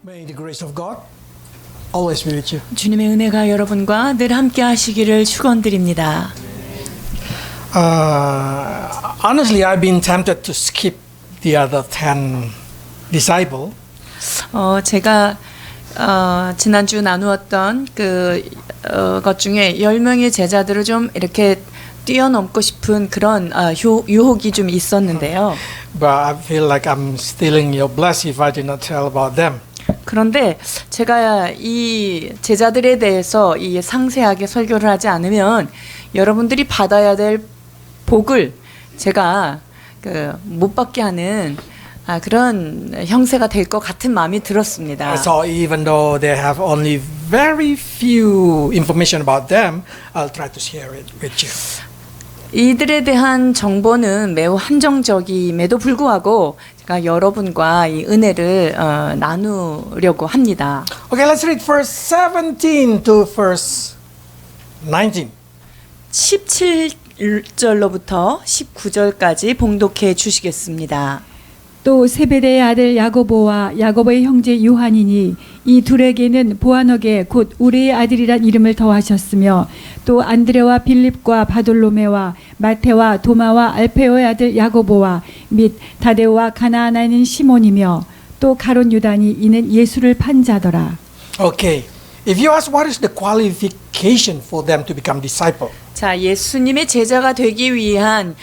May the grace of God always be with you. 주님의 은혜가 여러분과 늘 함께 하시기를 축원드립니다. Honestly, I've been tempted to skip the other 10 disciples. 제가 지난주 나누었던 것 중에 10명의 제자들을 좀 이렇게 뛰어넘고 싶은 그런 유혹이 좀 있었는데요. But I feel like I'm stealing your blessing if I did not tell about them. 그런데 제가 이 제자들에 대해서 이 상세하게 설교를 하지 않으면 여러분들이 받아야 될 복을 제가 못 받게 하는 그런 형세가 될 것 같은 마음이 들었습니다. So even though they have only very few information about them, I'll try to share it with you. 이들에 대한 정보는 매우 한정적임에도 불구하고 제가 여러분과 이 은혜를 나누려고 합니다. Okay, let's read verse 17 to verse 19. 17절로부터 19절까지 봉독해 주시겠습니다. 또 세베대의 아들 야고보와 야고보의 형제 요한이니 이 둘에게는 보아너게 곧 우리의 아들이란 이름을 더하셨으며 또 안드레와 빌립과 바돌로메와 마테와 도마와 알페오의 아들 야고보와 및 다데오와 가나안인 시몬이며 또 가롯 유다니 이는 예수를 판 자더라. Okay, if you ask what is the qualification for them to become disciple, 자, 예수님의 제자가 되기 위한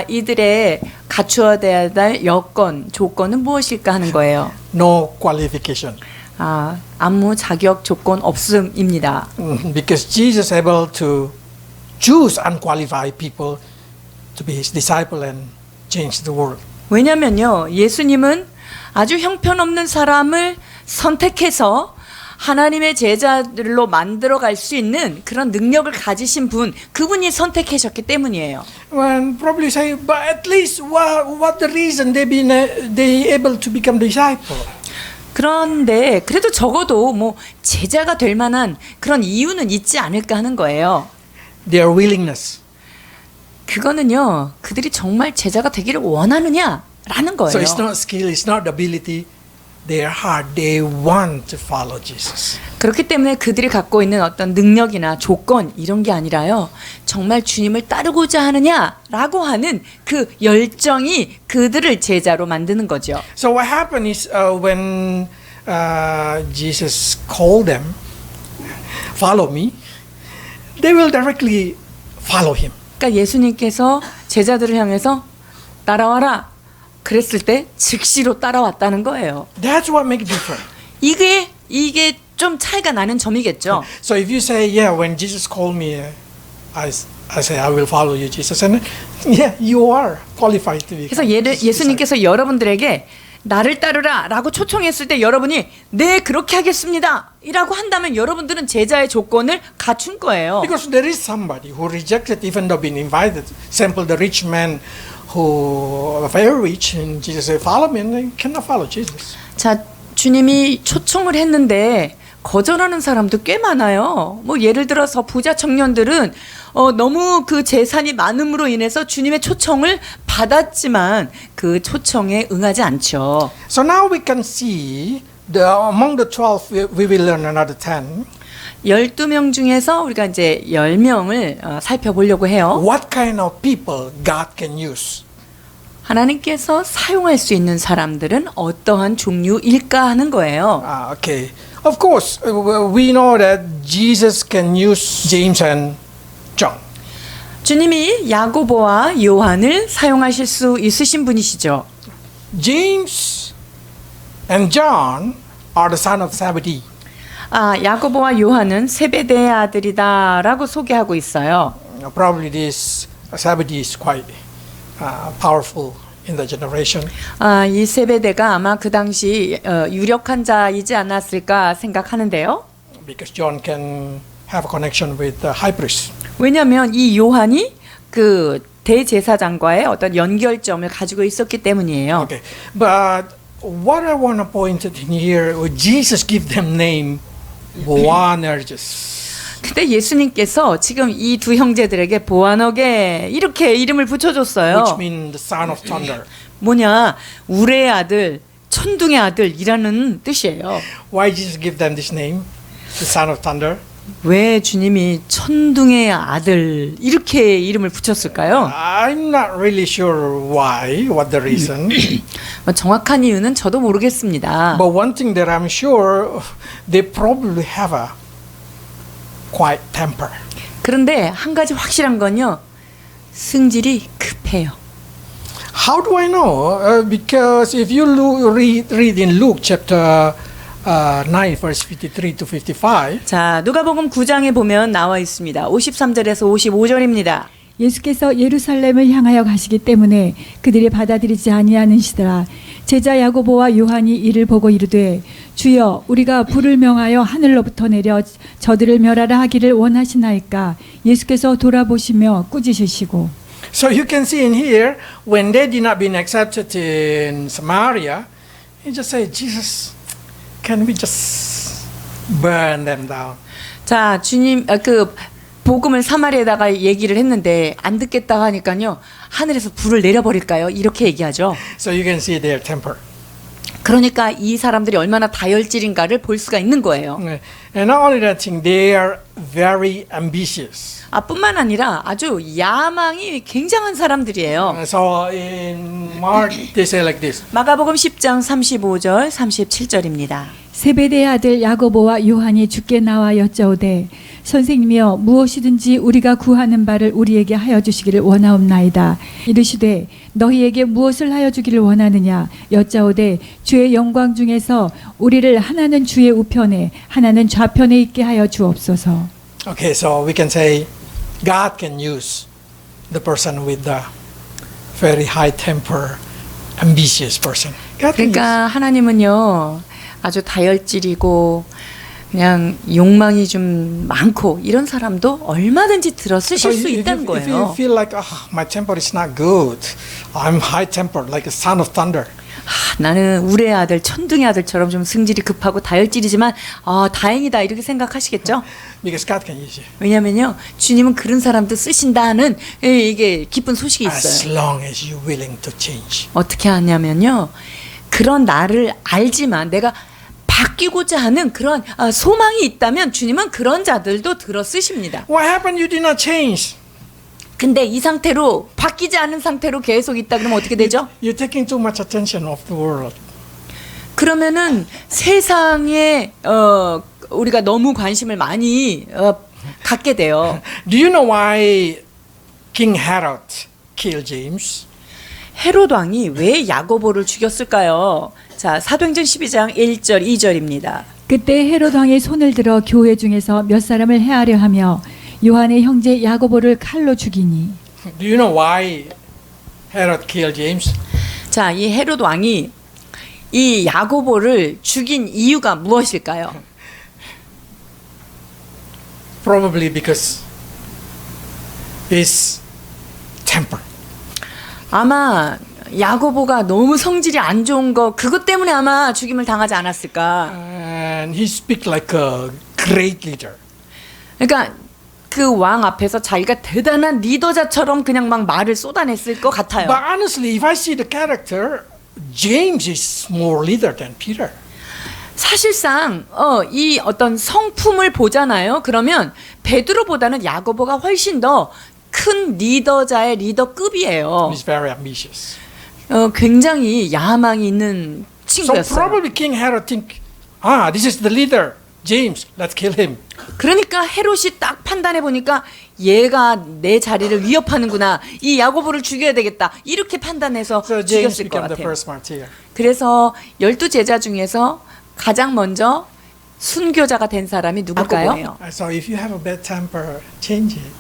이들의 갖추어야 될 여건, 조건은 무엇일까 하는 거예요. no qualification. 아무 자격 조건 없음입니다. Because Jesus is able to choose unqualified people to be his disciple and change the world. 왜냐면요, 예수님은 아주 형편없는 사람을 선택해서 하나님의 제자들로 만들어 갈 수 있는 그런 능력을 가지신 분, 그분이 선택하셨기 때문이에요. Well, probably say, but at least what the reason they able to become disciple? 그런데 그래도 적어도 뭐 제자가 될 만한 그런 이유는 있지 않을까 하는 거예요. Their willingness. 그거는요, 그들이 정말 제자가 되기를 원하느냐라는 거예요. So it's not skill, it's not ability. Their heart, they want to follow Jesus. 그렇기 때문에 그들이 갖고 있는 어떤 능력이나 조건 이런 게 아니라요, 정말 주님을 따르고자 하느냐라고 하는 그 열정이 그들을 제자로 만드는 거죠. So what happened is when Jesus called them, follow me, they will directly follow him. 그러니까 예수님께서 제자들을 향해서 따라와라 그랬을 때 즉시로 따라왔다는 거예요. That's what makes it different. 이게 좀 차이가 나는 점이겠죠. So if you say, yeah, when Jesus called me, I say, I will follow you, Jesus. And yeah, you are qualified to be. 그래서 예수님께서 여러분들에게 나를 따르라 라고 초청했을 때 여러분이 네, 그렇게 하겠습니다 이라고 한다면 여러분들은 제자의 조건을 갖춘 거예요. Because there is somebody who rejected even though being invited. Example, the rich man who are very rich, and Jesus said, follow me, and they cannot follow Jesus. 자, 주님이 초청을 했는데 거절하는 사람도 꽤 많아요. 뭐 예를 들어서 부자 청년들은 너무 그 재산이 많음으로 인해서 주님의 초청을 받았지만 그 초청에 응하지 않죠. So now we can see among the 12, we will learn another 10. 12명 중에서 우리가 이제 10명을 살펴보려고 해요. What kind of people God can use? 하나님께서 사용할 수 있는 사람들은 어떠한 종류일까 하는 거예요. Okay. Of course, we know that Jesus can use James and John. 주님이 야고보와 요한을 사용하실 수 있으신 분이시죠. James and John are the son of Zebedee. 야고보와 요한은 세베대의 아들이다라고 소개하고 있어요. Probably this Zebedee is quite powerful in the generation. 이 세베대가 아마 그 당시 유력한 자이지 않았을까 생각하는데요. Because John can have a connection with the high priest. 왜냐하면 이 요한이 그 대제사장과의 어떤 연결점을 가지고 있었기 때문이에요. Okay, but what I want to point out in here, Jesus give them name Boanerges. 근데 예수님께서 지금 이 두 형제들에게 보아너게 이렇게 이름을 붙여줬어요. Which means the son of thunder. 뭐냐, 우레의 아들 천둥의 아들이라는 뜻이에요. Why Jesus give them this name, the son of thunder? 왜 주님이 천둥의 아들 이렇게 이름을 붙였을까요? I'm not really sure why, what the reason. 정확한 이유는 저도 모르겠습니다. But one thing that I'm sure, they probably have a quiet temper. 그런데 한 가지 확실한 건요. 승질이 급해요. How do I know? Because if you read in Luke chapter 9, verse 53 to 55, 자, 누가복음 9장에 보면 나와 있습니다. 53절에서 55절입니다. 예수께서 예루살렘을 향하여 가시기 때문에 그들이 받아들이지 아니하는시더라. 제자 야고보와 요한이 이를 보고 이르되 주여 우리가 불을 명하여 하늘로부터 내려 저들을 멸하라 하기를 원하시나이까. 예수께서 돌아보시며 꾸짖으시고. so you can see in here, when they did not be accepted in Samaria, he just said, Jesus, can we just burn them down? 자, 주님 그 복음을 사마리아에다가 얘기를 했는데 안 듣겠다 하니까요. 하늘에서 불을 내려버릴까요? 이렇게 얘기하죠. So you can see their temper. 그러니까 이 사람들이 얼마나 다혈질인가를 볼 수가 있는 거예요. And not only that thing, they are very ambitious. 뿐만 아니라 아주 야망이 굉장한 사람들이에요. So in Mark, they say like this. 마가복음 10장 35절 37절입니다. 세베대의 아들 야고보와 요한이 주께 나와 여짜오되 선생님이여 무엇이든지 우리가 구하는 바를 우리에게 하여 주시기를 원하옵나이다. 이르시되 너희에게 무엇을 하여 주기를 원하느냐 여짜오되 주의 영광 중에서 우리를 하나는 주의 우편에 하나는 좌편에 있게 하여 주옵소서. Okay, so we can say God can use the person with the very high temper, ambitious person. God can 그러니까 하나님은요 아주 다혈질이고 그냥 욕망이 좀 많고 이런 사람도 얼마든지 들어 쓰실 수 있다는 if you 거예요. feel like my temper is not good, I'm high tempered like a son of thunder. 나는 우레의 아들 천둥의 아들처럼 좀 승질이 급하고 다혈질이지만 다행이다 이렇게 생각하시겠죠? Because God can use you. 왜냐면요 주님은 그런 사람도 쓰신다는 이게 기쁜 소식이 As 있어요. long as you're willing to change. 어떻게 하냐면요 그런 나를 알지만 내가 바뀌고자 하는 그런 소망이 있다면 주님은 그런 자들도 들어 쓰십니다. What happened? You did not change. 근데 이 상태로 바뀌지 않은 상태로 계속 있다 그러면 어떻게 되죠? You're taking too much attention of the world. 그러면은 세상에 우리가 너무 관심을 많이 갖게 돼요. Do you know why King Herod killed James? 헤롯 왕이 왜 야고보를 죽였을까요? 자, 사도행전 12장 1절 2절입니다. 그때 헤롯 왕이 손을 들어 교회 중에서 몇 사람을 해하려 하며 요한의 형제 야고보를 칼로 죽이니. Do you know why Herod killed James? 자, 이 헤롯 왕이 이 야고보를 죽인 이유가 무엇일까요? Probably because his temper. 아마 야고보가 너무 성질이 안 좋은 거 그것 때문에 아마 죽임을 당하지 않았을까. And he speak like a great leader. 그러니까 그 왕 앞에서 자기가 대단한 리더자처럼 그냥 막 말을 쏟아냈을 것 같아요. But honestly, if I see the character, James is more leader than Peter. 사실상 이 어떤 성품을 보잖아요. 그러면 베드로보다는 야고보가 훨씬 더 큰 리더자의 리더급이에요. He's very ambitious. 굉장히 야망이 있는 So 친구였어요. probably King Herod think, this is the leader, James. Let's kill him. 그러니까 헤롯이 딱 판단해 보니까 얘가 내 자리를 위협하는구나. 이 야고보를 죽여야 되겠다. 이렇게 판단해서 So James 죽였을 것 became the 같아요. first martyr. 그래서 12제자 중에서 가장 먼저 순교자가 된 사람이 누굴까요? So if you have a bad temper, change it.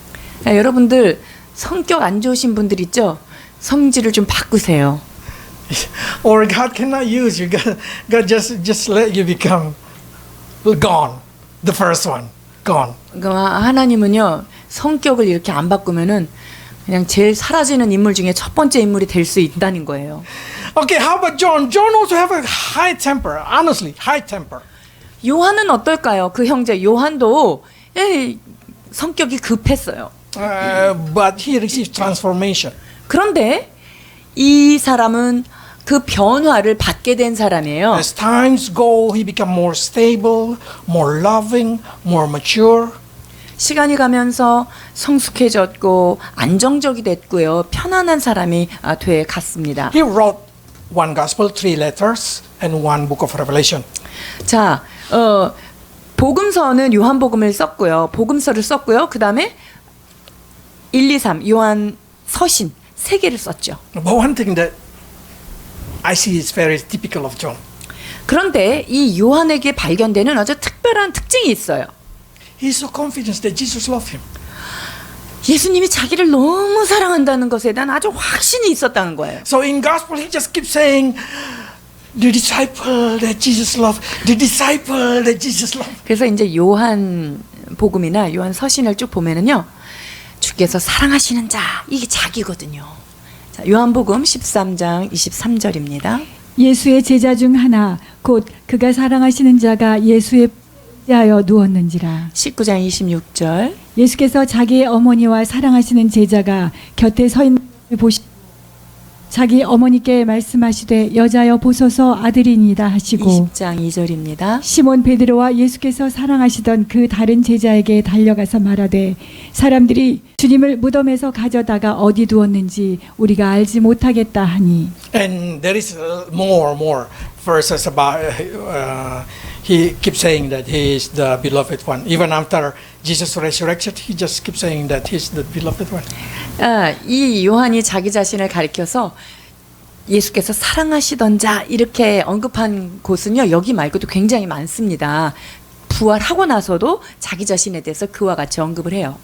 자, 여러분들 성격 안 좋으신 분들 있죠? 성질을 좀 바꾸세요. Or God cannot use you. God just let you become gone. The first one, gone. 그러니까 하나님은요 성격을 이렇게 안 바꾸면은 그냥 제일 사라지는 인물 중에 첫 번째 인물이 될 수 있다는 거예요. Okay, how about John? John also have a high temper. Honestly, high temper. 요한은 어떨까요? 그 형제 요한도 성격이 급했어요. But he received transformation. 그런데 이 사람은 그 변화를 받게 된 사람이에요. As times go, he become more stable, more loving, more mature. 시간이 가면서 성숙해졌고 안정적이 됐고요. 편안한 사람이 돼 갔습니다. He wrote one gospel, 3 letters, and one book of Revelation. 자, 복음서는 요한복음을 썼고요. 복음서를 썼고요. 그다음에 1, 2, 3 요한 서신 3개를 썼죠. But one thing that I see is very typical of John. 그런데 이 요한에게 발견되는 아주 특별한 특징이 있어요. He's so confident that Jesus loved him. 예수님이 자기를 너무 사랑한다는 것에 대한 아주 확신이 있었다는 거예요. So in gospel, he just keeps saying, the disciple that Jesus loved, the disciple that Jesus loved. 그래서 이제 요한 복음이나 요한 서신을 쭉 보면은요. 주께서 사랑하시는 자, 이게 자기거든요. 자, 요한복음 13장 23절입니다. 예수의 제자 중 하나 곧 그가 사랑하시는 자가 예수의 하여 누웠는지라. 19장 26절. 예수께서 자기의 어머니와 사랑하시는 제자가 곁에 서 있는 것을 보시 자기 어머니께 말씀하시되 여자여 보소서 아들이니이다 하시고 20장 2절입니다. 시몬 베드로와 예수께서 사랑하시던 그 다른 제자에게 달려가서 말하되 사람들이 주님을 무덤에서 가져다가 어디 두었는지 우리가 알지 못하겠다 하니. And there is more verses about he keeps saying that he is the beloved one. Even after Jesus resurrected, he just keeps saying that he's the beloved one. 이 요한이 자기 자신을 가리켜서 예수께서 사랑하시던 자 이렇게 언급한 곳은요. 여기 말고도 굉장히 많습니다. 부활하고 나서도 자기 자신에 대해서 그와 같이 언급을 해요.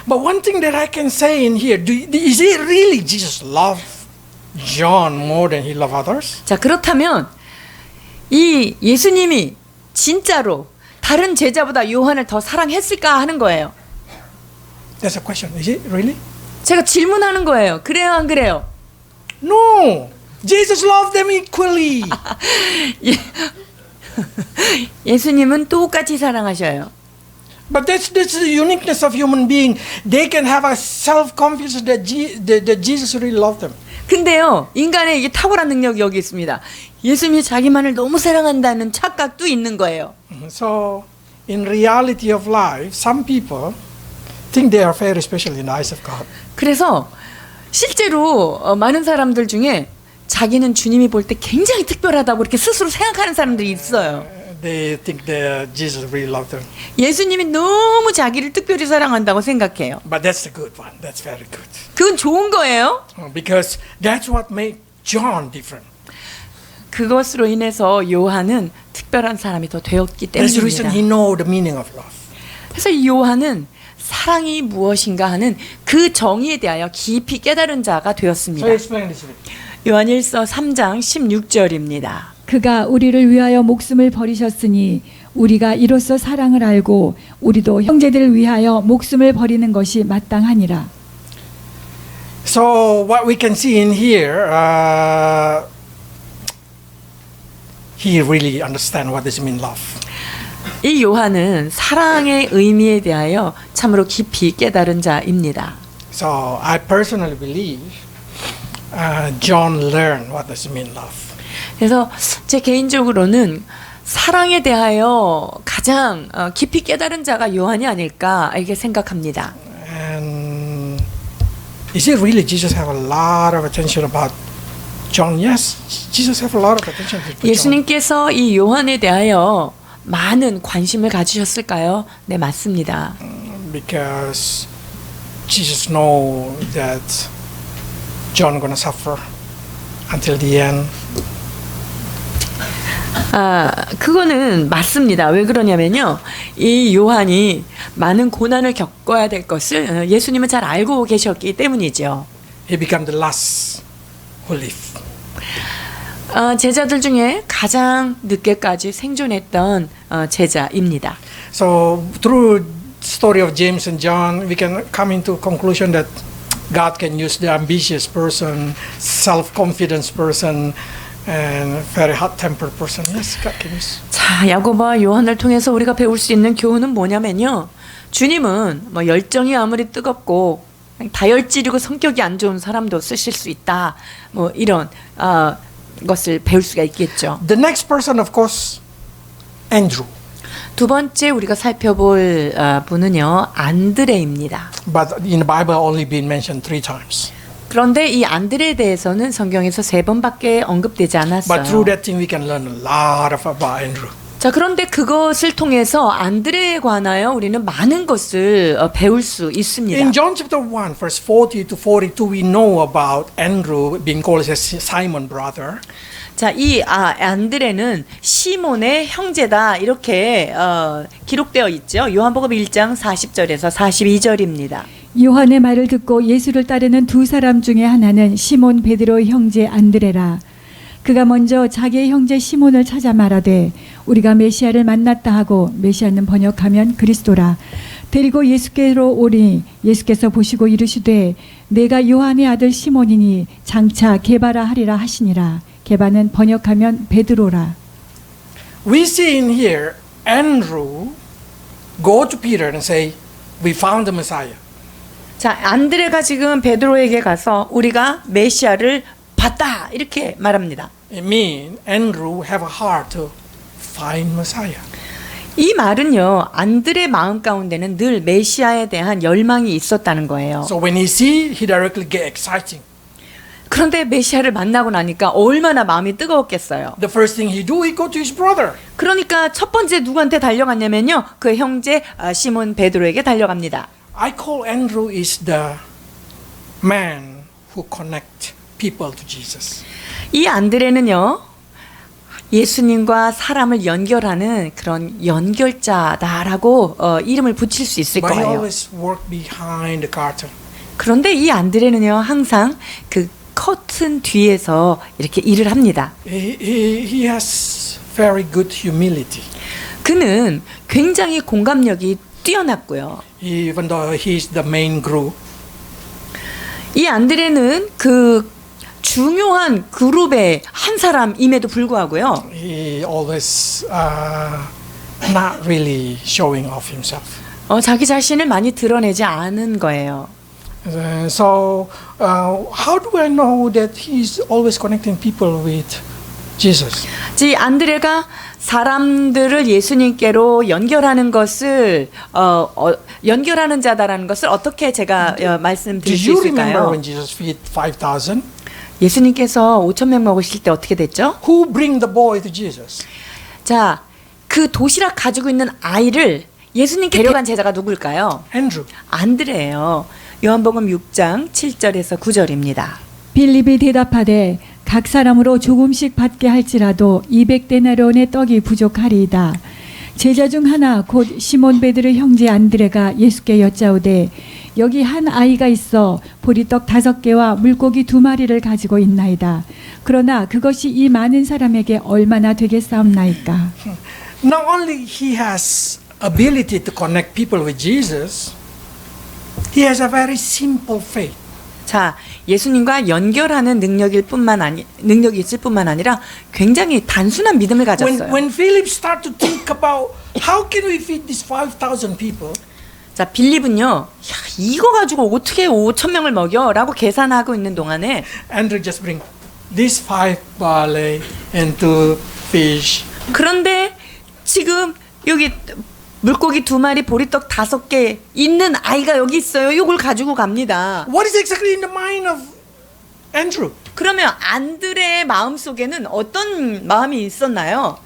But one thing that I can say in here, is it really Jesus loved John more than he loved others? 자, 그렇다면 이 예수님이 진짜로 다른 제자보다 요한을 더 사랑했을까 하는 거예요. That's a question. Is it really? 제가 질문하는 거예요. 그래요, 안 그래요? No. Jesus loved them equally. 예수님은 똑같이 사랑하셔요. But that's the uniqueness of human being. They can have a self-confidence that Jesus really loved them. 근데요, 인간의 이게 탁월한 능력이 여기 있습니다. 예수님이 자기만을 너무 사랑한다는 착각도 있는 거예요. So, in reality of life, some people think they are very special in the eyes of God. 그래서 실제로 많은 사람들 중에 자기는 주님이 볼 때 굉장히 특별하다고 이렇게 스스로 생각하는 사람들이 있어요. They think that Jesus really loved them. 예수님이 너무 자기를 특별히 사랑한다고 생각해요. But that's the good one. That's very good. 그건 좋은 거예요. Because that's what made John different. 그것으로 인해서 요한은 특별한 사람이 더 되었기 That's the reason he 때문입니다. know the meaning of love. 그래서 이 요한은 사랑이 무엇인가 하는 그 정의에 대하여 깊이 깨달은 자가 되었습니다. So explain this. 요한일서 3장 16절입니다. 그가 우리를 위하여 목숨을 버리셨으니 우리가 이로써 사랑을 알고 우리도 형제들을 위하여 목숨을 버리는 것이 마땅하니라. So what we can see in here, he really understand what does mean love. 이 요한은 사랑의 의미에 대하여 참으로 깊이 깨달은 자입니다. So I personally believe John learned what does mean love. 그래서 제 개인적으로는 사랑에 대하여 가장 깊이 깨달은 자가 요한이 아닐까 이렇게 생각합니다. And is it really Jesus have a lot of attention about John? Yes, Jesus have a lot of attention to John. 예수님께서 이 요한에 대하여 많은 관심을 가지셨을까요? 네, 맞습니다. Because Jesus know that John gonna suffer until the end. 그거는 맞습니다. 왜 그러냐면요. 이 요한이 많은 고난을 겪어야 될 것을 예수님은 잘 알고 계셨기 때문이죠. He became the last who lived. 제자들 중에 가장 늦게까지 생존했던 제자입니다. So through story of James and John, we can come into conclusion that God can use the ambitious person, self-confidence person, and very hot-tempered person. Yes, God can use. 자, 야고보와 요한을 통해서 우리가 배울 수 있는 교훈은 뭐냐면요. 주님은 뭐 열정이 아무리 뜨겁고 다혈질이고 성격이 안 좋은 사람도 쓰실 수 있다. 뭐 이런 것을 배울 수가 있겠죠. The next person, of course, Andrew. 두 번째 우리가 살펴볼 분은요, 안드레입니다. But in the Bible, only been mentioned 3 times. 그런데 이 안드레에 대해서는 성경에서 3번밖에 언급되지 않았어요. But through that thing, we can learn a lot about Andrew. 자, 그런데 그것을 통해서 안드레에 관하여 우리는 많은 것을 배울 수 있습니다. In John chapter 1, verse 40 to 42, we know about Andrew being called as Simon brother. 자, 이 안드레는 시몬의 형제다 이렇게 기록되어 있죠. 요한복음 1장 40절에서 42절입니다. 요한의 말을 듣고 예수를 따르는 두 사람 중에 하나는 시몬 베드로의 형제 안드레라. 그가 먼저 자기의 형제 시몬을 찾아 말하되 우리가 메시아를 만났다 하고, 메시아는 번역하면 그리스도라. 데리고 예수께로 오니 예수께서 보시고 이르시되 내가 요한의 아들 시몬이니 장차 게바라 하리라 하시니라. 게바는 번역하면 베드로라. We see in here Andrew go to Peter and say, "We found the Messiah." 자, 안드레가 지금 베드로에게 가서 우리가 메시아를 봤다 이렇게 말합니다. It means Andrew have a heart to find Messiah. 이 말은요, 안드레 마음 가운데는 늘 메시아에 대한 열망이 있었다는 거예요. So when he see, he directly get exciting. 그런데 메시아를 만나고 나니까 얼마나 마음이 뜨거웠겠어요. The first thing he do, he go to his brother. 그러니까 첫 번째 누구한테 달려갔냐면요, 그 형제 시몬 베드로에게 달려갑니다. I call Andrew is the man who connect people to Jesus. 이 안드레는요, 예수님과 사람을 연결하는 그런 연결자다라고 이름을 붙일 수 있을 But he 거예요. always work behind the curtain. 그런데 이 안드레는요, 항상 그 커튼 뒤에서 이렇게 일을 합니다. He has very good humility. 그는 굉장히 공감력이 뛰어났고요. Even though he's the main group, 이 안드레는 그 중요한 그룹의 한 사람임에도 불구하고요. he always not really showing off himself. 자기 자신을 많이 드러내지 않은 거예요. So how do I know that he's always connecting people with Jesus? 이 안드레가 사람들을 예수님께로 연결하는 것을 연결하는 자다라는 것을 어떻게 제가 Do 말씀드릴 수 you remember 있을까요? when Jesus feed 5,000? 예수님께서 5,000명 먹으실 때 어떻게 됐죠? Who bring the boy to Jesus? 자, 그 도시락 가지고 있는 아이를 예수님께 데려간 제자가 누굴까요? Andrew. 안드레예요. 요한복음 6장 7절에서 9절입니다. 빌립이 대답하되 각 사람으로 조금씩 받게 할지라도 200데나리온의 떡이 부족하리이다. 제자 중 하나 곧 시몬 베드로 형제 안드레가 예수께 여짜오되 여기 한 아이가 있어 보리떡 5개와 물고기 2마리를 가지고 있나이다. 그러나 그것이 이 많은 사람에게 얼마나 되겠사옵나이까. Not only he has ability to connect people with Jesus, he has a very simple faith. 자, 예수님과 연결하는 능력이 있을 뿐만 아니라 굉장히 단순한 믿음을 가졌어요. When Philip start to think about how can we feed these 5,000 people, 자, 빌립은요, 야, 이거 가지고 어떻게 5,000명을 먹여라고 계산하고 있는 동안에 Andrew just bring these 5 barley and 2 fish. 그런데 지금 여기 물고기 2마리, 보리떡 5개 있는 아이가 여기 있어요. 이걸 가지고 갑니다. What is exactly in the mind of Andrew? 그러면 안드레의 마음 속에는 어떤 마음이 있었나요?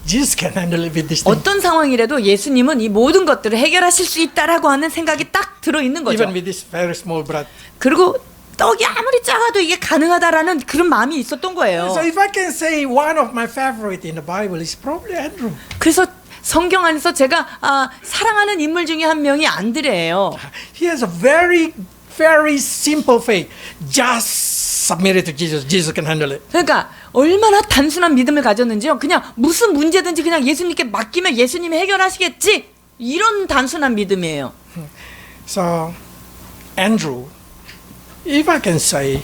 Jesus can handle it with this thing. 어떤 상황이라도 예수님은 이 모든 것들을 해결하실 수 있다라고 하는 생각이 딱 들어 있는 거죠. Even with this very small bread. 그리고 떡이 아무리 작아도 이게 가능하다라는 그런 마음이 있었던 거예요. So if I can say one of my favorite in the Bible is probably Andrew. 그래서 성경 안에서 제가 사랑하는 인물 중에 한 명이 안드레예요. He has a very simple faith. Just submit it to Jesus. Jesus can handle it. 그러니까 얼마나 단순한 믿음을 가졌는지요. 그냥 무슨 문제든지 그냥 예수님께 맡기면 예수님이 해결하시겠지. 이런 단순한 믿음이에요. So Andrew, if I can say,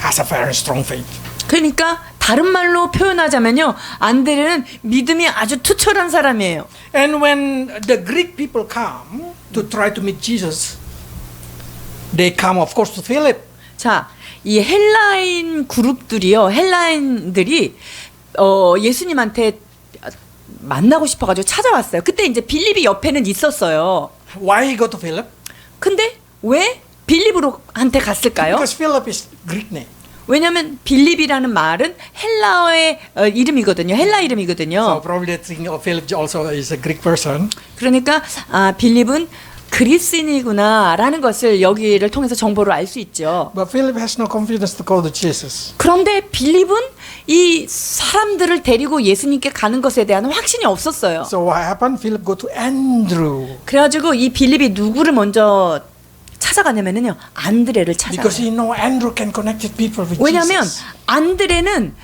has a very strong faith. 그러니까 다른 말로 표현하자면요, 안드레는 믿음이 아주 투철한 사람이에요. And when the Greek people come to try to meet Jesus, they come of course to Philip. 자, 이 헬라인 그룹들이요, 헬라인들이 예수님한테 만나고 싶어가지고 찾아왔어요. 그때 이제 빌립이 옆에는 있었어요. Why he go to Philip? 근데 왜 빌립으로한테 갔을까요? Because Philip is Greek name. 왜냐하면 빌립이라는 말은 헬라어의 이름이거든요. 헬라 이름이거든요. So probably they think of Philip also is a Greek person. 그러니까 빌립은 그리스인이구나라는 것을 여기를 통해서 정보를 알 수 있죠. But Philip has no confidence to go to Jesus. 그런데 빌립은 이 사람들을 데리고 예수님께 가는 것에 대한 확신이 없었어요. So what happened? Philip go to Andrew. 그래가지고 이 빌립이 누구를 먼저 찾아가냐면요, 안드레를 Because 찾아가요. he know Andrew can connect people with 왜냐하면 Jesus. 안드레는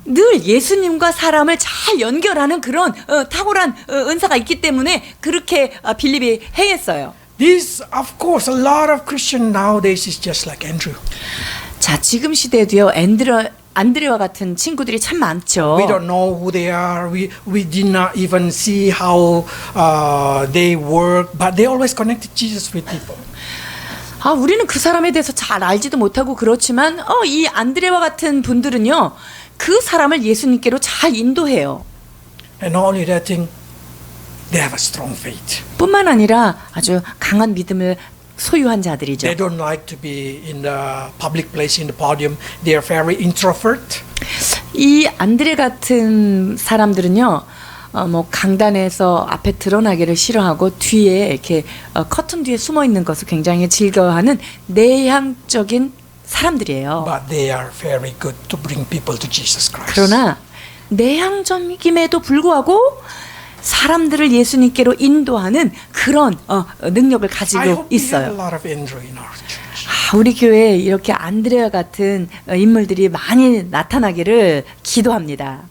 늘 예수님과 사람을 잘 연결하는 그런 탁월한 은사가 있기 때문에 그렇게 빌립이 행했어요. This, of course, a lot of Christian nowadays is just like Andrew. 자, 지금 시대에도요, 안드레와 같은 친구들이 참 많죠. We don't know who they are. We did not even see how they work, but they always connected Jesus with people. 우리는 그 사람에 대해서 잘 알지도 못하고 그렇지만 이 안드레와 같은 분들은요, 그 사람을 예수님께로 잘 인도해요. And not only that thing, they have a strong faith. 뿐만 아니라 아주 강한 믿음을 소유한 자들이죠. They don't like to be in the public place, in the podium. They are very introvert. 이 안드레 같은 사람들은요, 뭐 강단에서 앞에 드러나기를 싫어하고 뒤에 이렇게 커튼 뒤에 숨어 있는 것을 굉장히 즐거워하는 내향적인 사람들이에요. But they are very good to bring people to Jesus Christ. 그러나 내향적임에도 불구하고 사람들을 예수님께로 인도하는 그런 능력을 I 가지고 hope we have a 있어요. lot of Andrew in our church. 우리 교회에 이렇게 안드레와 같은 인물들이 많이 나타나기를 기도합니다.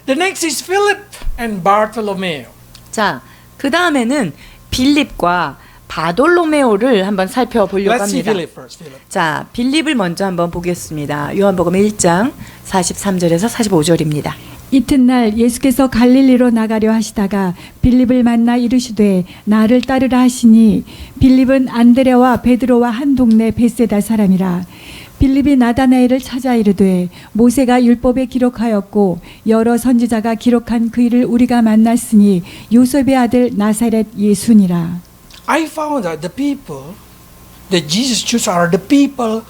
The next is Philip and Bartholomew. 자, 그 다음에는 빌립과 바돌로메오를 한번 살펴보려고 Let's see 합니다. Philip first. Philip. 자, 빌립을 먼저 한번 보겠습니다. 요한복음 1장 43절에서 45절입니다. 이튿날 예수께서 갈릴리로 나가려 하시다가 빌립을 만나 이르시되 나를 따르라 하시니 빌립은 안드레와 베드로와 한 동네 베세다 사람이라. 빌립이 나다나엘을 찾아 이르되 모세가 율법에 기록하였고 여러 선지자가 기록한 그 일을 우리가 만났으니 요셉의 아들 나사렛 예수니라. I found that the people that Jesus chose are the people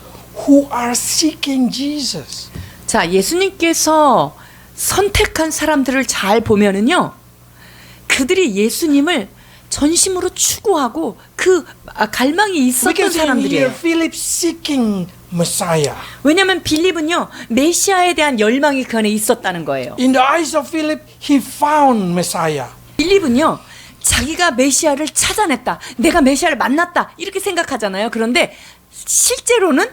who are seeking Jesus. 자, 예수님께서 선택한 사람들을 잘 보면은요, 그들이 예수님을 전심으로 추구하고 그 갈망이 We 있었던 can see here 사람들이에요. Philip seeking Messiah. 왜냐하면 빌립은요, 메시아에 대한 열망이 그 안에 있었다는 거예요. In the eyes of Philip, he found Messiah. 빌립은요, 자기가 메시아를 찾아냈다, 내가 메시아를 만났다 이렇게 생각하잖아요. 그런데 실제로는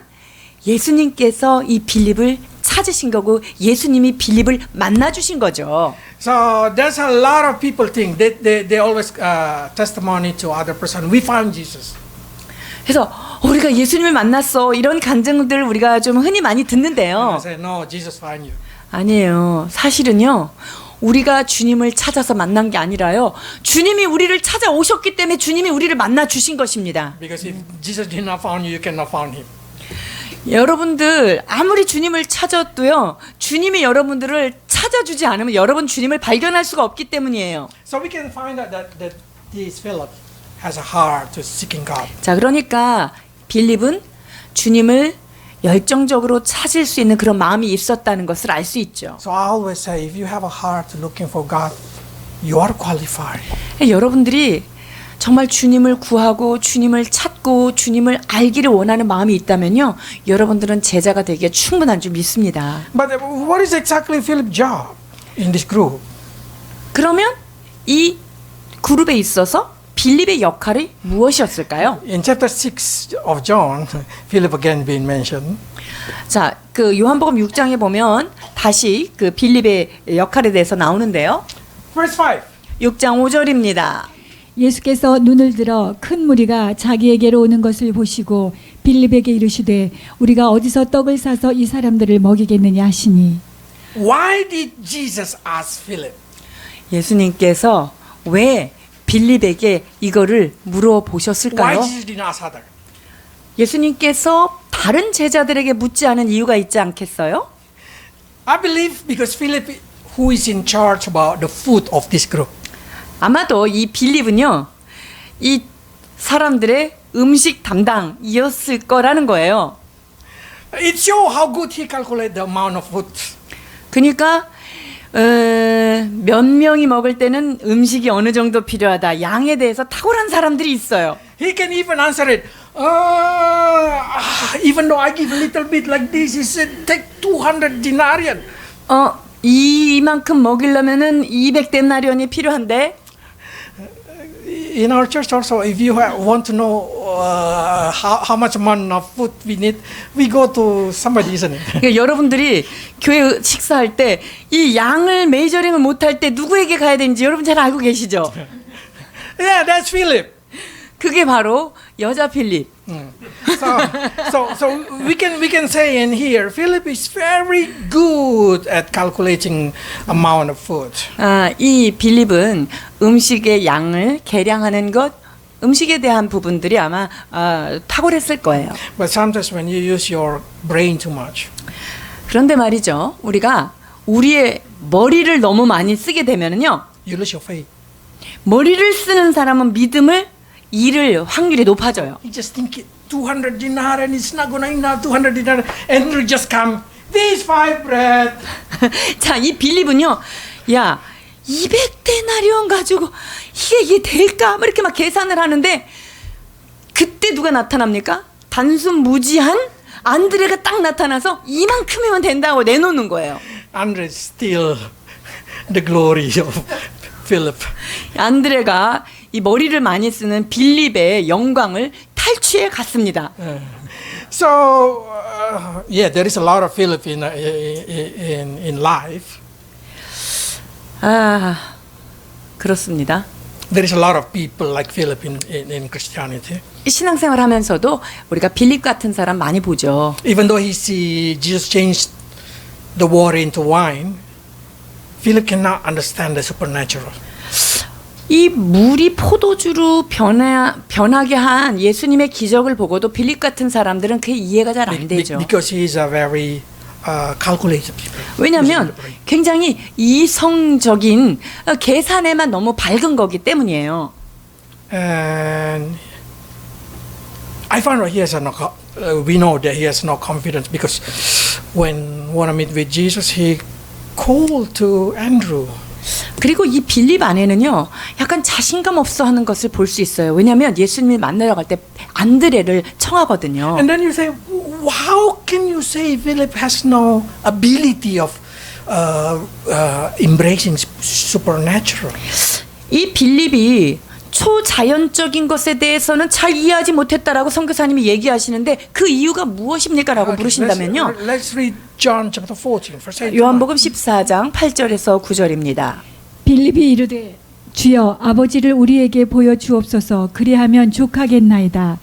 예수님께서 이 빌립을 찾으신 거고 예수님이 빌립을 만나 주신 거죠. So there's a lot of people think that they always testimony to other person. We found Jesus. 그래서 우리가 예수님을 만났어, 이런 간증들 우리가 좀 흔히 많이 I 듣는데요. say no, Jesus found you. 아니에요. 사실은요, 우리가 주님을 찾아서 만난 게 아니라요, 주님이 우리를 찾아오셨기 때문에 주님이 우리를 만나 주신 것입니다. Because if Jesus did not found you, you cannot found him. 여러분들 아무리 주님을 찾아도요, 주님이 여러분들을 찾아주지 않으면 여러분 주님을 발견할 수가 없기 때문이에요. So we can find out that this Philip has a heart to seeking God. 자, 그러니까 빌립은 주님을 열정적으로 찾을 수 있는 그런 마음이 있었다는 것을 알 수 있죠. So I always say, if you have a heart looking for God, you are qualified. 여러분들이 정말 주님을 구하고 주님을 찾고 주님을 알기를 원하는 마음이 있다면요, 여러분들은 제자가 되기에 충분한 줄 믿습니다. But what is exactly Philip's job in this group? 그러면 이 그룹에 있어서 빌립의 역할이 무엇이었을까요? In chapter 6 of John, Philip again being mentioned. 자, 그 요한복음 6장에 보면 다시 그 빌립의 역할에 대해서 나오는데요. Verse 5. 6장 5절입니다. 예수께서 눈을 들어 큰 무리가 자기에게로 오는 것을 보시고 빌립에게 이르시되 우리가 어디서 떡을 사서 이 사람들을 먹이겠느냐 하시니. Why did Jesus ask Philip? 예수님께서 왜 빌립에게 이거를 Why 물어보셨을까요? Jesus did not ask other? 예수님께서 다른 제자들에게 묻지 않은 이유가 있지 않겠어요? I believe because Philip, who is in charge about the food of this group, 아마도 이 빌립은요, 이 사람들의 음식 담당이었을 거라는 거예요. it shows how good he calculated the amount of food. 그러니까 몇 명이 먹을 때는 음식이 어느 정도 필요하다. 양에 대해서 탁월한 사람들이 있어요. He can even answer it. Even though I give a little bit like this, he said take 200 denarian. 이만큼 먹이려면은 200데나리온이 필요한데. In our church also, if you want to know how much amount of food we need, we go to somebody, isn't it? 그러니까 여러분들이 교회 식사할 때 이 양을 메이저링을 못할 때 누구에게 가야 되는지 여러분 잘 알고 계시죠? Yeah, that's Philip. 그게 바로 여자 필립. So we can say in here, Philip is very good at calculating amount of food. 이 빌립은 음식의 양을 계량하는 것, 음식에 대한 부분들이 아마 탁월했을 거예요. But sometimes when you use your brain too much, 그런데 말이죠, 우리가 우리의 머리를 너무 많이 쓰게 되면은요, you lose your faith. 머리를 쓰는 사람은 믿음을 잃을 확률이 높아져요. You just think 200 dinar and it's not gonna enough 200 dinar. Andrew just come. These 5 bread. 자, 이 빌립은요, 야, 200데나리온 가지고 이게 될까? 뭐 이렇게 막 계산을 하는데 그때 누가 나타납니까? 단순 무지한 안드레가 딱 나타나서 이만큼이면 된다고 내놓는 거예요. Andrew steal the glory of Philip. 안드레가 이 머리를 많이 쓰는 빌립의 영광을 탈취해 갔습니다. So yeah, there is a lot of Philip in life. 그렇습니다. There is a lot of people like Philip in Christianity. 신앙생활 하면서도 우리가 빌립 같은 사람 많이 보죠. Even though he see Jesus changed the water into wine, Philip cannot understand the supernatural. 이 물이 포도주로 변하게 한 예수님의 기적을 보고도 빌립 같은 사람들은 그게 이해가 잘 안 되죠. Because he is a very calculated people. 왜냐하면 굉장히 이성적인 계산에만 너무 밝은 거기 때문이에요. And I found out he has we know that he has no confidence because when want to meet with Jesus, he called to Andrew. 그리고 이 빌립 안에는요, 약간 자신감 없어 하는 것을 볼 수 있어요. 왜냐하면 예수님을 만나러 갈 때 안드레를 청하거든요. And then you say, how can you say Philip has no ability of embracing supernatural? 이 빌립이 초자연적인 것에 대해서는 잘 이해하지 못했다라고 선교사님이 얘기하시는데 그 이유가 무엇입니까라고 물으신다면요. Let's read John chapter 14, verse 8. 요한복음 14장 8절에서 9절입니다. 빌립이 이르되 주여 아버지를 우리에게 보여 주옵소서 그리하면 족하겠나이다.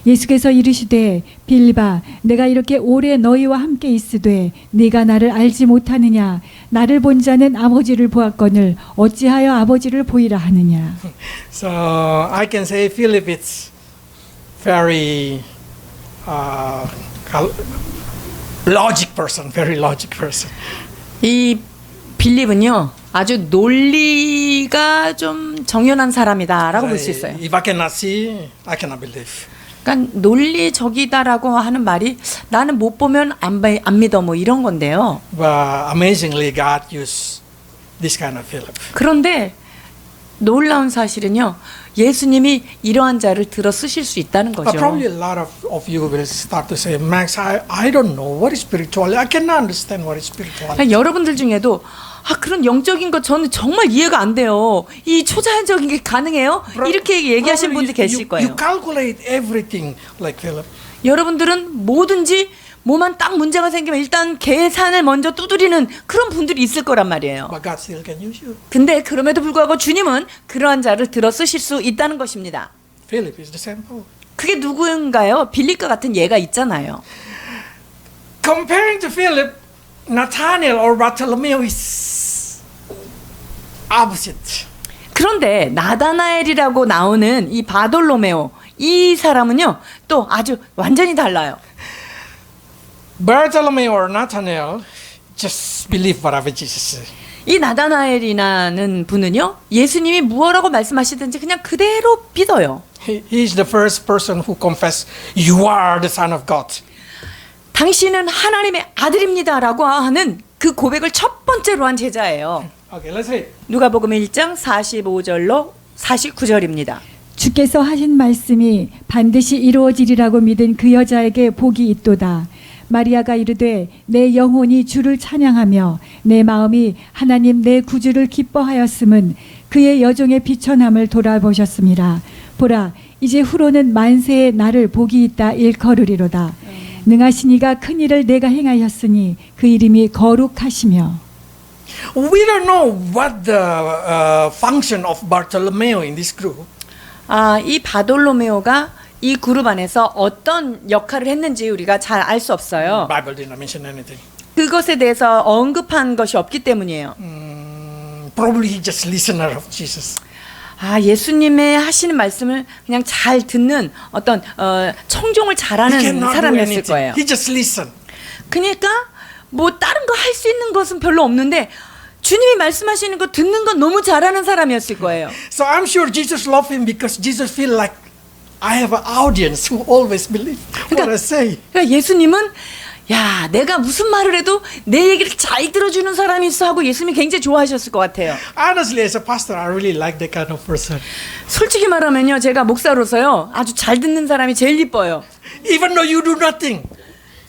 예수께서 이르시되 빌립아 내가 이렇게 오래 너희와 함께 있으되 네가 나를 알지 못하느냐 나를 본 자는 아버지를 보았거늘 어찌하여 아버지를 보이라 하느냐. So I can say Philip is very logic person, very logic person. 이 빌립은요 아주 논리가 좀 정연한 사람이다라고 볼 수 있어요. If I cannot see, I cannot believe. 그러니까 논리적이다라고 하는 말이 나는 못 보면 안 믿어 뭐 이런 건데요. But amazingly, God used this kind of Philip. 그런데 놀라운 사실은요. 예수님이 이러한 자를 들어 쓰실 수 있다는 거죠. Probably a lot of you will start to say, Max, I don't know what is spirituality. I cannot understand what is spirituality. 그러니까 여러분들 중에도 그런 영적인 것 저는 정말 이해가 안 돼요. 이 초자연적인 게 가능해요? 이렇게 얘기하시는 분들 계실 거예요. You calculate everything like Philip. 여러분들은 뭐든지 뭐만 딱 문제가 생기면 일단 계산을 먼저 두드리는 그런 분들이 있을 거란 말이에요. But God still can use you. 근데 그럼에도 불구하고 주님은 그러한 자를 들어 쓰실 수 있다는 것입니다. Philip is the same Paul. 그게 누구인가요? 빌립과 같은 예가 있잖아요. Comparing to Philip, Nathaniel or Bartholomew is opposite. 그런데 나다나엘이라고 나오는 이 바돌로메오 이 사람은요 또 아주 완전히 달라요. Bartholomew or Nathanael just believe whatever Jesus said. 이 나다나엘이라는 분은요 예수님이 무엇라고 말씀하시든지 그냥 그대로 믿어요. He is the first person who confessed, "You are the Son of God." 당신은 하나님의 아들입니다라고 하는 그 고백을 첫 번째로 한 제자예요. Okay, let's read. 누가복음 1장 45절로 49절입니다. 주께서 하신 말씀이 반드시 이루어지리라고 믿은 그 여자에게 복이 있도다. 마리아가 이르되 내 영혼이 주를 찬양하며 내 마음이 하나님 내 구주를 기뻐하였음은 그의 여종의 비천함을 돌아보셨습니다. 보라 이제 후로는 만세에 나를 복이 있다 일컬으리로다. 능하신 이가 큰 일을 내가 행하였으니 그 이름이 거룩하시며. We don't know what the function of Bartholomew in this group. 이 바돌로메오가 이 그룹 안에서 어떤 역할을 했는지 우리가 잘 알 수 없어요. Bible did not mention anything. 그것에 대해서 언급한 것이 없기 때문이에요. Probably he just listener of Jesus. 예수님의 하시는 말씀을 그냥 잘 듣는 어떤 청종을 He 잘하는 cannot do 사람이었을 anything. 거예요. He just listen. 그러니까 뭐 다른 거 할 수 있는 것은 별로 없는데 주님이 말씀하시는 거 듣는 건 너무 잘하는 사람이었을 거예요. So I'm sure Jesus loved him because Jesus feel like I have an audience who always believe what I say. 그러니까 예수님은 야 내가 무슨 말을 해도 내 얘기를 잘 들어주는 사람이 있어 하고 예수님이 굉장히 좋아하셨을 것 같아요. Honestly, as a pastor, I really like that kind of person. 솔직히 말하면요 제가 목사로서요 아주 잘 듣는 사람이 제일 이뻐요. Even though you do nothing,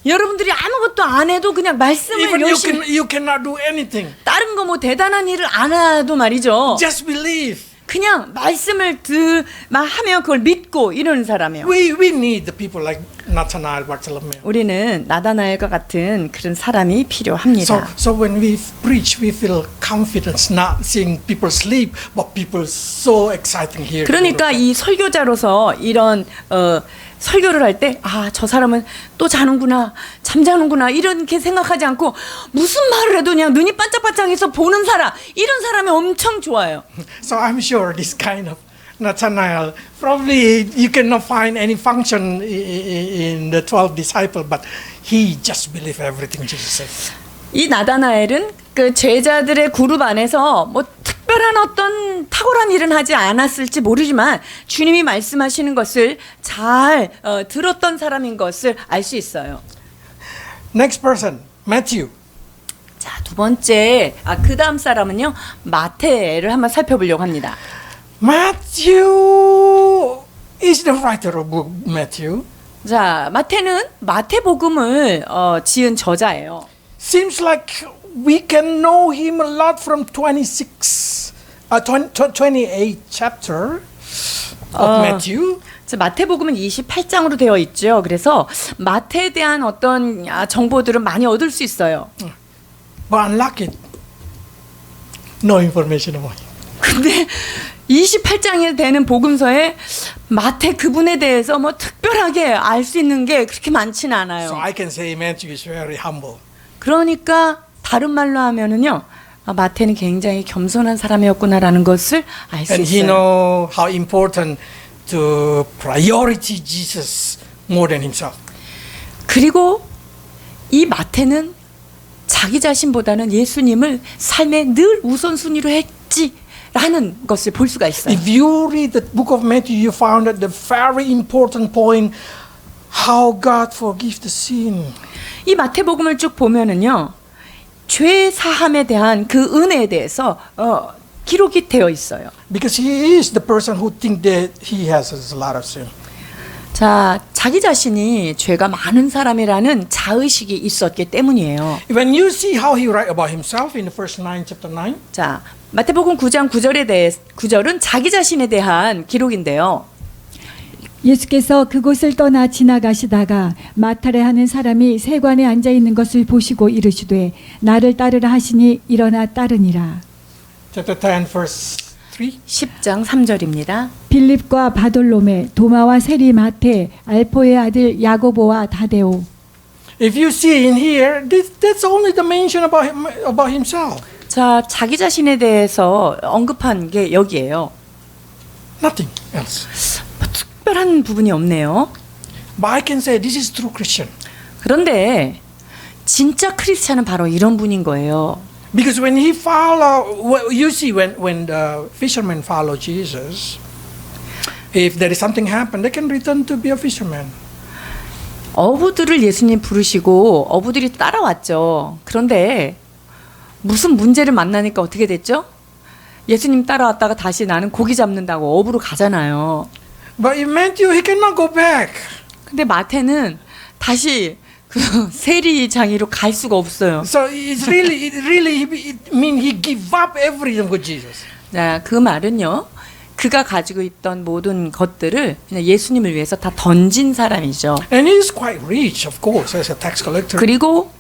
여러분들이 아무것도 안 해도 그냥 말씀을 even 열심히 you cannot do anything. 다른 거 뭐 대단한 일을 안 해도 말이죠. Just believe. 그냥 말씀을 하면 그걸 믿고 이러는 사람이에요. We need the people like Nathanael, Bartholomew. 우리는 나다나엘과 같은 그런 사람이 필요합니다. So when we preach, we feel confidence, not seeing people sleep, but people so exciting here. 그러니까 이 설교자로서 이런 설교를 할 때 저 사람은 또 자는구나 잠자는구나 이렇게 생각하지 않고 무슨 말을 해도 그냥 눈이 반짝반짝해서 보는 사람 이런 사람이 엄청 좋아요. So I'm sure this kind of Nathanael, probably you cannot find any function in the 12 disciples, but he just believed everything Jesus said. 이 나다나엘은 그 제자들의 그룹 안에서 뭐 특별한 어떤 탁월한 일은 하지 않았을지 모르지만 주님이 말씀하시는 것을 잘 들었던 사람인 것을 알 수 있어요. Next person, Matthew. 자, 두 번째 그 다음 사람은요 마태를 한번 살펴보려고 합니다. Matthew is the writer of book Matthew. 자, 마태는 마태복음을 지은 저자예요. Seems like we can know him a lot from 28 chapter of Matthew. 마태복음은 28장으로 되어 있죠. 그래서 마태에 대한 어떤 정보들은 많이 얻을 수 있어요. But unlucky, no information about him. 근데 28장이 되는 복음서에 마태 그분에 대해서 뭐 특별하게 알 수 있는 게 그렇게 많지는 So 않아요. I can say Matthew is very humble. 그러니까 다른 말로 하면은요. 마태는 굉장히 겸손한 사람이었구나라는 것을 알 수 And he 있어요. know how important to priority Jesus more than himself. 그리고 이 마태는 자기 자신보다는 예수님을 삶의 늘 우선순위로 했지라는 것을 볼 수가 있어요. If you read the book of Matthew, you found that the very important point, how God forgives the sin. 이 마태복음을 쭉 보면은요. 죄 사함에 대한 그 은혜에 대해서 기록이 되어 있어요. Because he is the person who think that he has a lot of sin. 자, 자기 자신이 죄가 많은 사람이라는 자의식이 있었기 때문이에요. When you see how he write about himself in the first 9, chapter 9, 자, 마태복음 9장 9절은 자기 자신에 대한 기록인데요. 예수께서 그곳을 떠나 지나가시다가 마타레 하는 사람이 세관에 앉아 있는 것을 보시고 이르시되 나를 따르라 하시니 일어나 따르니라. chapter 10, verse 3. 10장 3절입니다. 빌립과 바돌로메, 도마와 세리 마테, 알포의 아들 야고보와 다데오. If you see in here, that's only the mention about himself. 자, 자기 자신에 대해서 언급한 게 여기예요. Nothing else. 특별한 부분이 없네요. But I can say this is true Christian. 그런데 진짜 크리스찬은 바로 이런 분인 거예요. Because when he follow, you see when the fishermen follow Jesus, if there is something happen, they can return to be a fisherman. 어부들을 예수님 부르시고 어부들이 따라왔죠. 그런데 무슨 문제를 만나니까 어떻게 됐죠? 예수님 따라왔다가 다시 나는 고기 잡는다고 어부로 가잖아요. But in Matthew, he cannot go back. 근데 마태는 다시 그 세리장이로 갈 수가 없어요. So it really mean he give up everything for Jesus. 자, 그 말은요. 그가 가지고 있던 모든 것들을 그냥 예수님을 위해서 다 던진 사람이죠. And he is quite rich, of course, as a tax collector. 그리고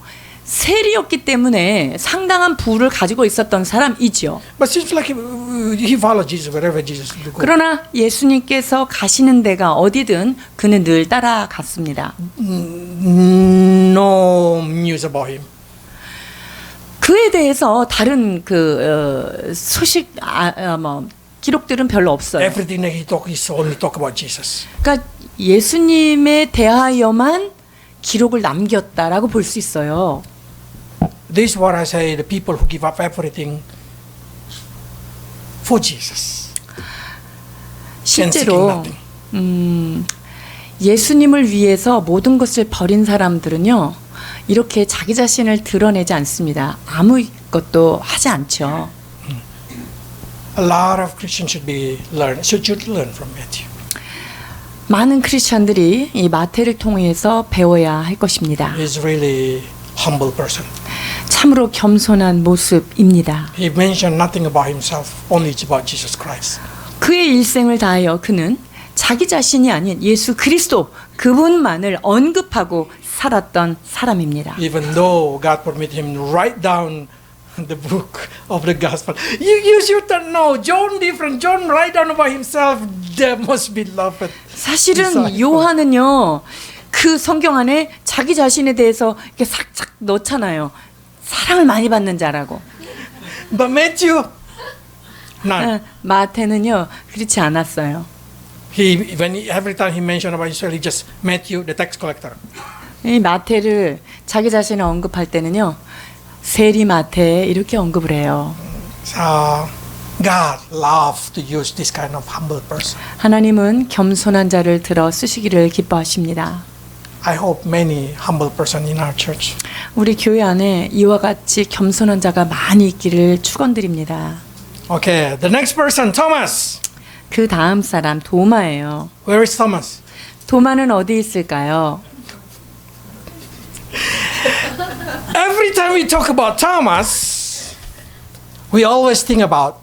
세리였기 때문에 상당한 부를 가지고 있었던 사람이죠. But seems like he followed Jesus wherever Jesus would go. 그러나 예수님께서 가시는 데가 어디든 그는 늘 따라갔습니다. No news about him. 그에 대해서 다른 소식 기록들은 별로 없어요. Everything that he talk is only talk about Jesus. 그러니까 예수님에 대하여만 기록을 남겼다라고 볼 수 있어요. This is what I say: the people who give up everything for Jesus. 실제로 예수님을 위해서 모든 것을 버린 사람들은요, 이렇게 자기 자신을 드러내지 않습니다. 아무것도 하지 않죠. A lot of Christians should learn from Matthew. 많은 크리스천들이 이 마태를 통해서 배워야 할 것입니다. He's really humble person. 참으로 겸손한 모습입니다. He mentioned nothing about himself, only about Jesus Christ. 그의 일생을 다하여 그는 자기 자신이 아닌 예수 그리스도 그분만을 언급하고 살았던 사람입니다. Even though God permitted him to write down the book of the gospel. You should know. John different. John write down about himself. The most beloved. 사실은 요한은요, 그 성경 안에 자기 자신에 대해서 이렇게 싹싹 넣잖아요. 사랑을 많이 받는 자라고. But Matthew, none. 마태는요, 그렇지 않았어요. Every time he mentioned about himself, he just Matthew, the tax collector. 이 마태를 자기 자신을 언급할 때는요, 세리 마태 이렇게 언급을 해요. So God loves to use this kind of humble person. 하나님은 겸손한 자를 들어 쓰시기를 기뻐하십니다. I hope many humble person in our church. 우리 교회 안에 이와 같이 겸손한 자가 많이 있기를 축원드립니다. Okay, the next person, Thomas. 그 다음 사람 도마예요. Where is Thomas? 도마는 어디 있을까요? Every time we talk about Thomas, we always think about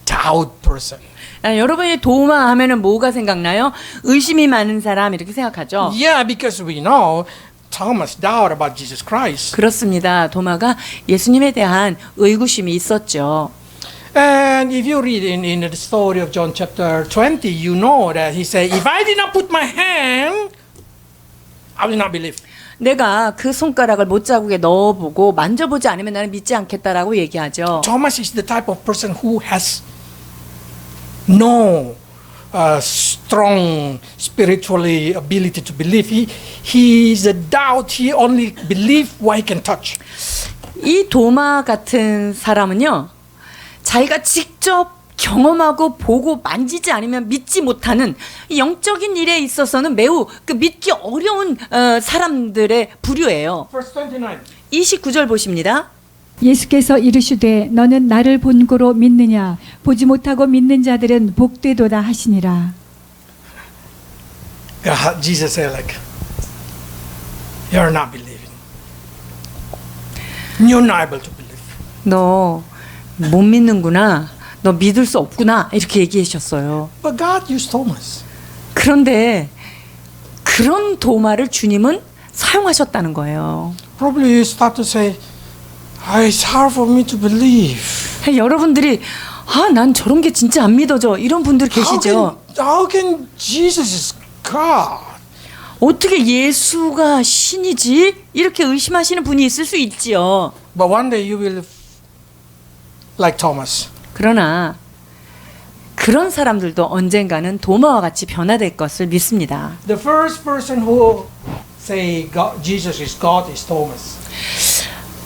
doubt person. 여러분이 도마 하면은 뭐가 생각나요? 의심이 많은 사람 이렇게 생각하죠. Yeah, because we know Thomas doubt about Jesus Christ. 그렇습니다. 도마가 예수님에 대한 의구심이 있었죠. And if you read in the story of John chapter 20, you know that he said, if I did not put my hand, I will not believe. 내가 그 손가락을 못자국에 넣어보고 만져보지 않으면 나는 믿지 않겠다라고 얘기하죠. Thomas is the type of person who has no strong spiritually ability to believe. He is a doubt. He only believe what he can touch. 이 도마 같은 사람은요, 자기가 직접 경험하고 보고 만지지 않으면 믿지 못하는 영적인 일에 있어서는 매우 믿기 어려운 사람들의 부류예요. Verse 29. 29절 보십니다. 예수께서 이르시되 너는 나를 본고로 믿느냐 보지 못하고 믿는 자들은 복되도다 하시니라. Jesus said like, you're not believing. You're not able to believe. 너 못 믿는구나. 너 믿을 수 없구나. 이렇게 얘기해 주셨어요. But God used Thomas. 그런데 그런 도마를 주님은 사용하셨다는 거예요. Probably you start to say, it's hard for me to believe. 여러분들이 난 저런 게 진짜 안 믿어져. 이런 분들 계시죠. How can Jesus is God? 어떻게 예수가 신이지? 이렇게 의심하시는 분이 있을 수 있지요. But one day you will like Thomas. 그러나 그런 사람들도 언젠가는 도마와 같이 변화될 것을 믿습니다. The first person who say God, Jesus is God is Thomas.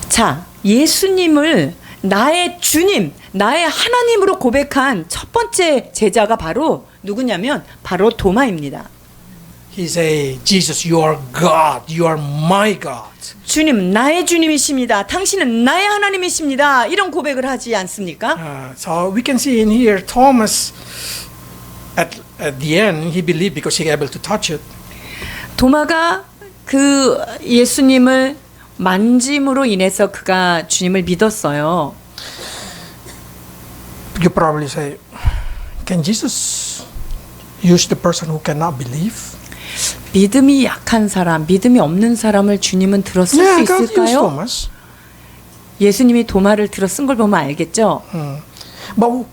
자, 예수님을 나의 주님, 나의 하나님으로 고백한 첫 번째 제자가 바로 누구냐면 바로 도마입니다. He say, Jesus, you are God. You are my God. 주님, 나의 주님이십니다. 당신은 나의 하나님이십니다. 이런 고백을 하지 않습니까? So we can see in here Thomas. At the end, he believed because he able to touch it. 도마가 그 예수님을 만짐으로 인해서 그가 주님을 믿었어요. You probably say, can Jesus use the person who cannot believe? 믿음이 약한 사람, 믿음이 없는 사람을 주님은 들어 쓸 수 Yeah, God used 있을까요? Thomas. 예수님이 도마를 들어 쓴 걸 보면 알겠죠? But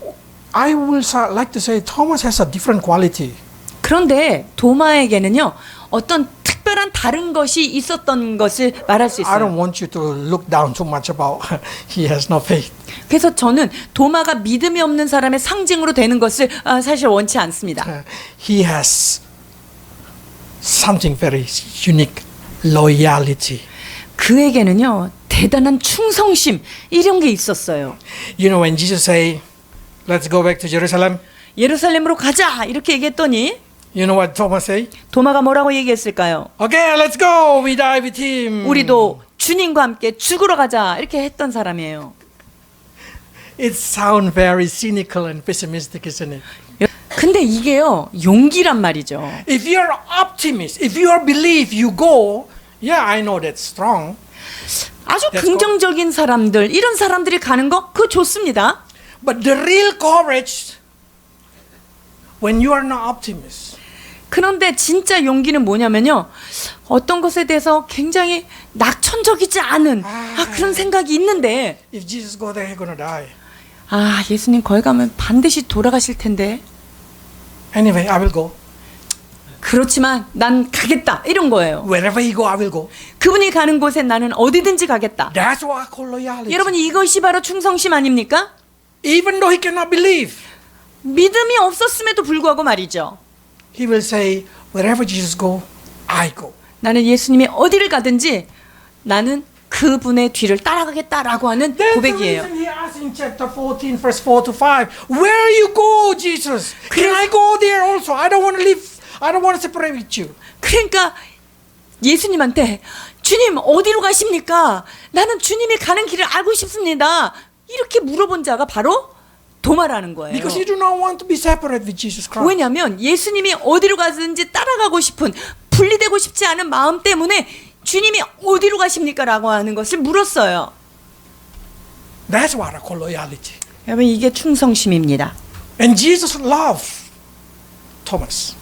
I will like to say Thomas has a different quality. 그런데 도마에게는요, 어떤 특별한 다른 것이 있었던 것을 말할 수 I don't 있어요. want you to look down too much about he has no faith. 그래서 저는 도마가 믿음이 없는 사람의 상징으로 되는 것을 사실 원치 않습니다. He has something very unique, loyalty. 그에게는요, 대단한 충성심 이런 게 있었어요. You know when Jesus say, "Let's go back to Jerusalem," 예루살렘으로 가자 이렇게 얘기했더니 you know what Thomas say? 도마가 뭐라고 얘기했을까요? Okay, let's go. We die with him. 우리도 주님과 함께 죽으러 가자 이렇게 했던 사람이에요. It sounds very cynical and pessimistic, isn't it? 근데 이게요, 용기란 말이죠. If you're optimist, if you are believe, you go. Yeah, I know that's strong. 아주 That's 긍정적인 사람들, 이런 사람들이 가는 거 그거 좋습니다. But the real courage, when you are not optimist, 그런데 진짜 용기는 뭐냐면요, 어떤 것에 대해서 굉장히 낙천적이지 않은 그런 생각이 있는데, if Jesus go there, he's gonna die. 예수님 거기 가면 반드시 돌아가실 텐데, Anyway, I will go. 그렇지만 난 가겠다 이런 거예요. Wherever he go, I will go. 그분이 가는 곳에 나는 어디든지 가겠다. That's what I call loyalty. 여러분, 이것이 바로 충성심 아닙니까? Even though he cannot believe, 믿음이 없었음에도 불구하고 말이죠. he will say, wherever Jesus go, I go. 나는 예수님이 어디를 가든지 나는 그분의 뒤를 따라가겠다라고 하는 That's 고백이에요. the reason he asked in chapter 14, verse 4 to 5, where you go, Jesus? Can I go there also? I don't want to live. I don't want to separate with you. 그러니까 예수님한테 주님 어디로 가십니까? 나는 주님이 가는 길을 알고 싶습니다. 이렇게 물어본 자가 바로 도마라는 거예요. Because he do not want to be separate with Jesus Christ. 왜냐하면 예수님이 어디로 가든지 따라가고 싶은, 분리되고 싶지 않은 마음 때문에 주님이 어디로 가십니까? 라고 하는 것을 물었어요. That's what I call loyalty. 여러분, 이게 충성심입니다. And Jesus loved Thomas.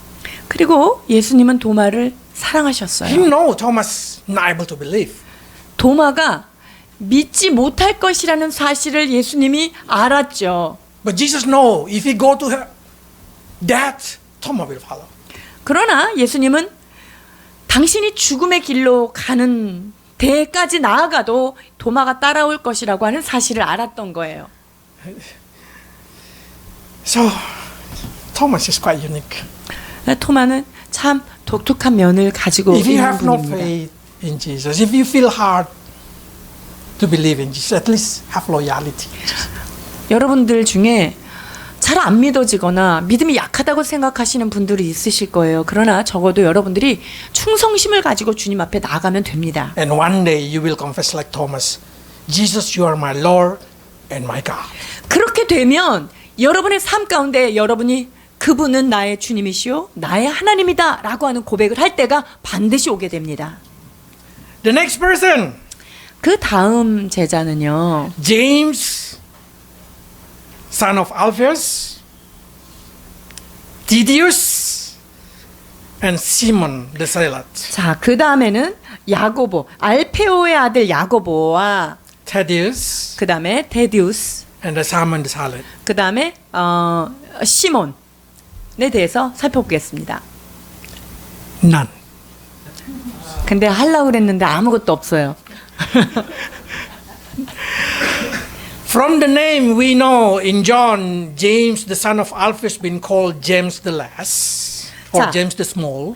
그리고 예수님은 도마를 He 사랑하셨어요. know Thomas not able to believe. 도마가 믿지 못할 것이라는 사실을 예수님이 알았죠. But Jesus know if he go to that, Thomas will follow. 그러나 예수님은 당신이 죽음의 길로 가는 데까지 나아가도 도마가 따라올 것이라고 하는 사실을 알았던 거예요. So Thomas is quite unique. 토마는 참 독특한 면을 가지고 If you 있는 have no 분입니다. faith in Jesus, if you feel hard to believe in Jesus, at least have loyalty. 여러분들 중에 잘 안 믿어지거나 믿음이 약하다고 생각하시는 분들이 있으실 거예요. 그러나 적어도 여러분들이 충성심을 가지고 주님 앞에 나아가면 됩니다. And one day you will confess like Thomas, Jesus, you are my Lord and my God. 그렇게 되면 여러분의 삶 가운데 여러분이 그분은 나의 주님이시요 나의 하나님이다 라고 하는 고백을 할 때가 반드시 오게 됩니다. The next person, 그 다음 제자는요, James, son of Alphaeus, Thaddeus, and Simon the Zealot. 자, 그 다음에는 야고보, 알페오의 아들 야고보와 Thaddeus 그 다음에 데디우스, and Simon the Zealot. 그 다음에 시몬에 대해서 살펴보겠습니다. None. 근데 하려고 그랬는데 아무것도 없어요. From the name we know in John, James the son of Alphaeus been called James the Less or 자. James the Small.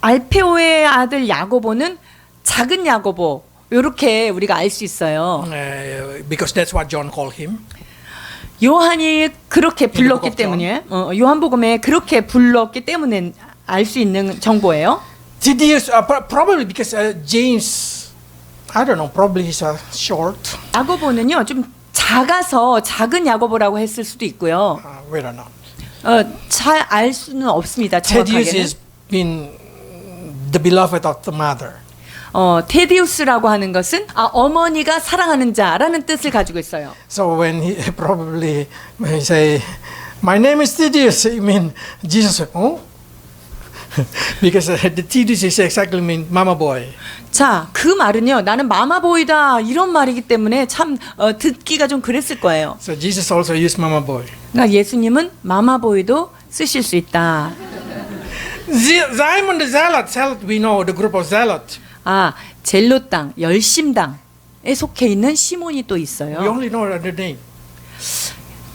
알페오의 아들 야고보는 작은 야고보 이렇게 우리가 알 수 있어요. Because that's what John called him. 요한이 그렇게 불렀기 of 때문에 요한복음에 그렇게 불렀기 때문에 알 수 있는 정보예요. Thaddeus, probably because James, I don't know, probably he's short. 야고보는요 좀 작아서 작은 야고보라고 했을 수도 있고요. We don't know. 잘 알 수는 없습니다. Thaddeus 정확하게는. has been the beloved of the mother. 테디우스라고 하는 것은 어머니가 사랑하는 자라는 뜻을 가지고 있어요. So when he probably when he say, "My name is Thaddeus," I mean Jesus. Oh, because the Thaddeus is exactly mean mama boy. 자, 그 말은요. 나는 마마보이다 이런 말이기 때문에 참 듣기가 좀 그랬을 거예요. So Jesus also used mama boy. 그러니까 예수님은 마마보이도 쓰실 수 있다. Simon the Zealot, we know the group of Zealot. 젤로당, 열심당에 속해 있는 시몬이 또 We 있어요. only know the name.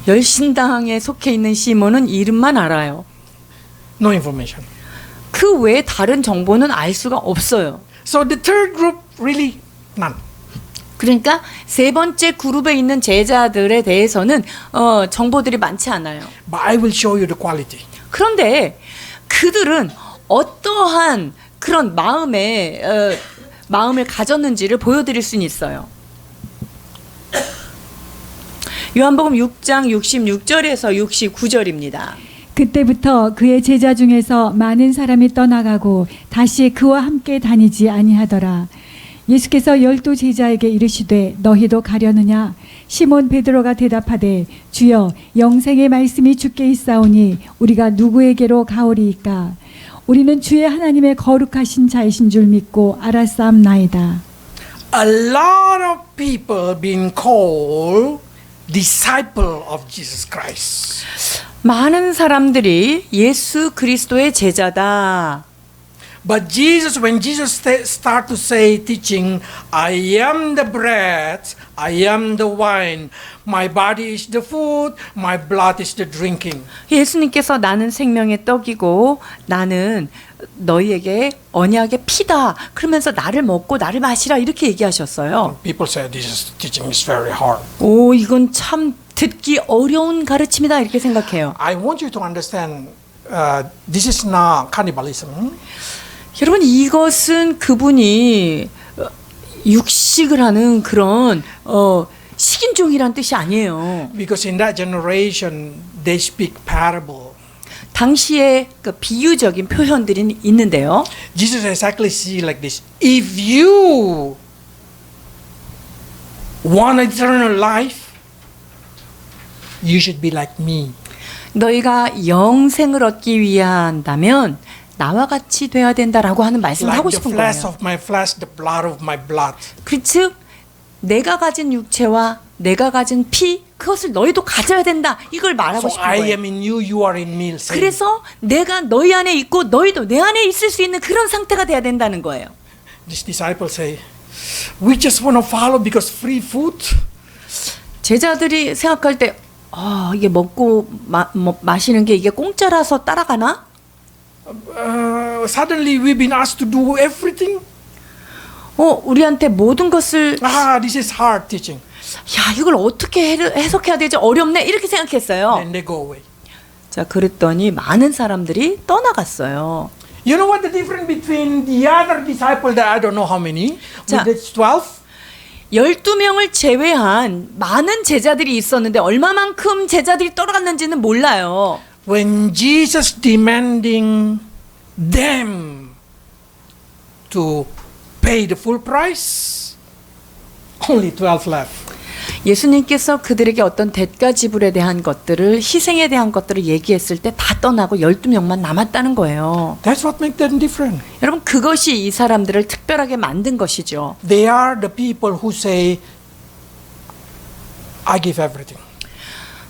열심당에 속해 있는 시몬은 이름만 알아요. No information. 그 외에 다른 정보는 알 수가 없어요. So the third group really none. 그러니까 세 번째 그룹에 있는 제자들에 대해서는 정보들이 많지 않아요. But I will show you the quality. 그런데 그들은 어떠한 그런 마음을 가졌는지를 보여드릴 수는 있어요. 요한복음 6장 66절에서 69절입니다. 그때부터 그의 제자 중에서 많은 사람이 떠나가고 다시 그와 함께 다니지 아니하더라. 예수께서 12 제자에게 이르시되 너희도 가려느냐? 시몬 베드로가 대답하되 주여 영생의 말씀이 주께 있사오니 우리가 누구에게로 가오리이까? 우리는 주의 하나님의 거룩하신 자이신 줄 믿고 알았사옵나이다. A lot of people being called disciple of Jesus Christ. 많은 사람들이 예수 그리스도의 제자다. But Jesus, when Jesus start to say teaching, I am the bread, I am the wine, my body is the food, my blood is the drinking. 예수님께서 나는 생명의 떡이고 나는 너희에게 언약의 피다. 그러면서 나를 먹고 나를 마시라 이렇게 얘기하셨어요. People say this teaching is very hard. 오, 이건 참 듣기 어려운 가르침이다 이렇게 생각해요. I want you to understand, this is not cannibalism. 여러분 이것은 그분이 육식을 하는 그런 식인종이란 뜻이 아니에요. Because in that generation, they speak parable. 당시에 그 비유적인 표현들이 있는데요. Jesus exactly see like this. If you want eternal life, you should be like me. 너희가 영생을 얻기 위한다면 나와 같이 돼야 된다라고 하는 말씀을 Like 하고 the 싶은 flesh 거예요. of my flesh, the blood of my blood. 즉 내가 가진 육체와 내가 가진 피 그것을 너희도 가져야 된다. 이걸 말하고 So 싶은 I 거예요. am in you, you are in me. Same. 그래서 내가 너희 안에 있고 너희도 내 안에 있을 수 있는 그런 상태가 돼야 된다는 거예요. These disciples say, we just want to follow because free food. 제자들이 생각할 때 이게 먹고 마시는 게 이게 공짜라서 따라가나? Suddenly we've been asked to do everything. 우리한테 모든 것을 This is hard teaching. 야 이걸 어떻게 해석해야 되지 어렵네 이렇게 생각했어요. And they go away. 자 그랬더니 많은 사람들이 떠나갔어요. You know what the difference between the other disciple that I don't know how many? 자. With the 12? 12명을 제외한 많은 제자들이 있었는데 얼마만큼 제자들이 떠나갔는지는 몰라요. When Jesus demanding them to pay the full price, only 12 left. 예수님께서 그들에게 어떤 대가 지불에 대한 것들을 희생에 대한 것들을 얘기했을 때 다 떠나고 12명만 남았다는 거예요. That's what makes them different. 여러분 그것이 이 사람들을 특별하게 만든 것이죠. They are the people who say, I give everything.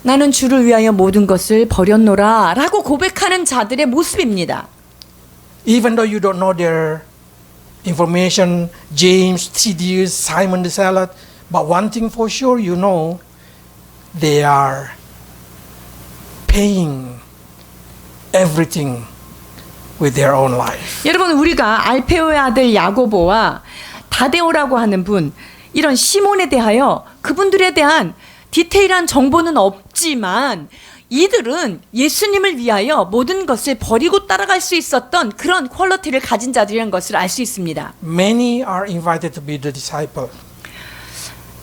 나는 주를 위하여 모든 것을 버렸노라 라고 고백하는 자들의 모습입니다. Even though you don't know their information, James, Thaddeus, Simon the Zealot, but one thing for sure, you know, they are paying everything with their own life. 여러분, 우리가 알페오의 아들 야고보와 다데오라고 하는 분, 이런 시몬에 대하여 그분들에 대한 디테일한 정보는 없지만 이들은 예수님을 위하여 모든 것을 버리고 따라갈 수 있었던 그런 퀄리티를 가진 자들이라는 것을 알 수 있습니다. Many are invited to be the disciple.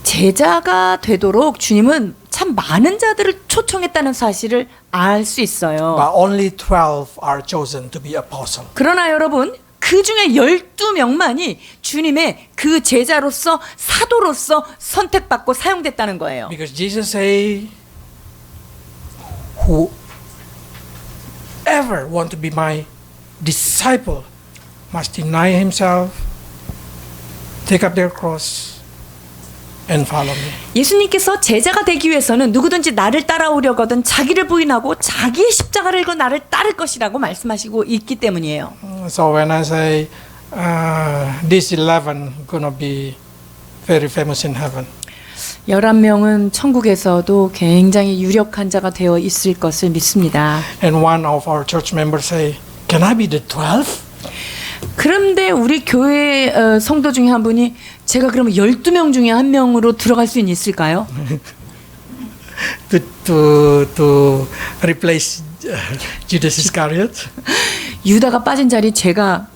제자가 되도록 주님은 참 많은 자들을 초청했다는 사실을 알 수 있어요. But only 12 are chosen to be apostle. 그러나 여러분, 그 중에 12명만이 주님의 그 제자로서 사도로서 선택받고 사용됐다는 거예요. Because Jesus say, whoever want to be my disciple must deny himself, take up their cross, and follow me. 예수님께서 제자가 되기 위해서는 누구든지 나를 따라오려거든 자기를 부인하고 자기의 십자가를 지고 나를 따를 것이라고 말씀하시고 있기 때문이에요. So when I say this 11 gonna be very famous in heaven, 11명은 천국에서도 굉장히 유력한 자가 되어 있을 것을 믿습니다. and one of our church members say, "Can I be the 12?" 그런데 우리 교회 성도 중에 한 분이 제가 그러면 12명 중에 한 명으로 들어갈 수 있을까요? to replace Judas Iscariot? 유다가 빠진 자리 제가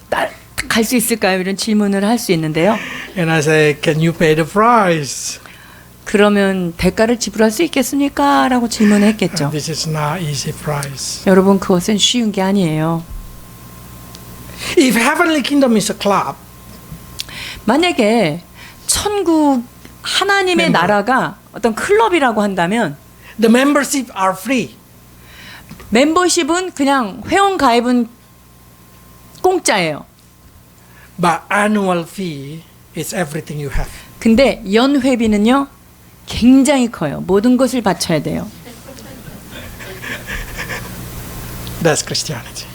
갈 수 있을까요? 이런 질문을 할 수 있는데요. And I say, "Can you pay the price?" 그러면 대가를 지불할 수 있겠습니까? 라고 질문을 했겠죠. This is not easy price. 여러분, 그것은 쉬운 게 아니에요. If heavenly kingdom is a club, 만약에 천국 하나님의 member. 나라가 어떤 클럽이라고 한다면 the membership are free. 멤버십은 그냥 회원 가입은 공짜예요. But annual fee is everything you have. 근데 연회비는요 굉장히 커요. 모든 것을 바쳐야 돼요. That's Christianity.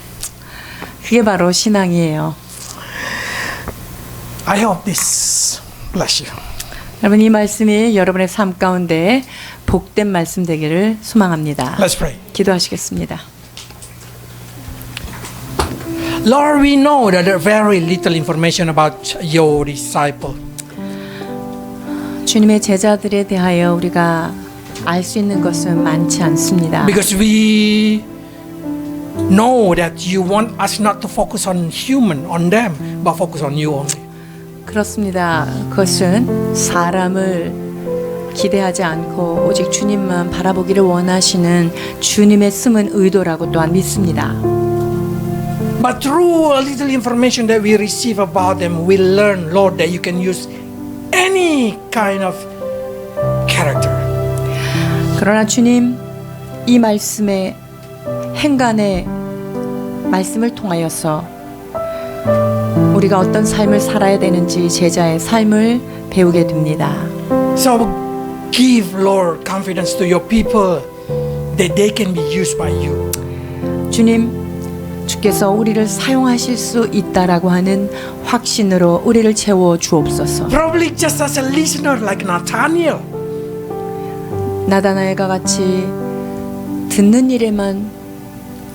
그게 바로 신앙이에요. I hope this bless you. 여러분, 이 말씀이 여러분의 삶 가운데 복된 말씀 되기를 소망합니다. Let's pray. 기도하시겠습니다. Lord, we know that there are very little information about your disciple. 주님의 제자들에 대하여 우리가 알 수 있는 것은 많지 않습니다. Because we know that you want us not to focus on human, on them, but focus on you only. 그렇습니다. 그것은 사람을 기대하지 않고 오직 주님만 바라보기를 원하시는 주님의 숨은 의도라고 또한 믿습니다. But through a little information that we receive about them, we learn, Lord, that you can use any kind of character. 그러나 주님, 이 말씀의 행간의 말씀을 통하여서 우리가 어떤 삶을 살아야 되는지 제자의 삶을 배우게 됩니다. So give, Lord, confidence to your people that they can be used by you. 주님, 주께서 우리를 사용하실 수 있다라고 하는 확신으로 우리를 채워 주옵소서. Probably just as a listener like Nathaniel. 나다나엘과 같이 듣는 일에만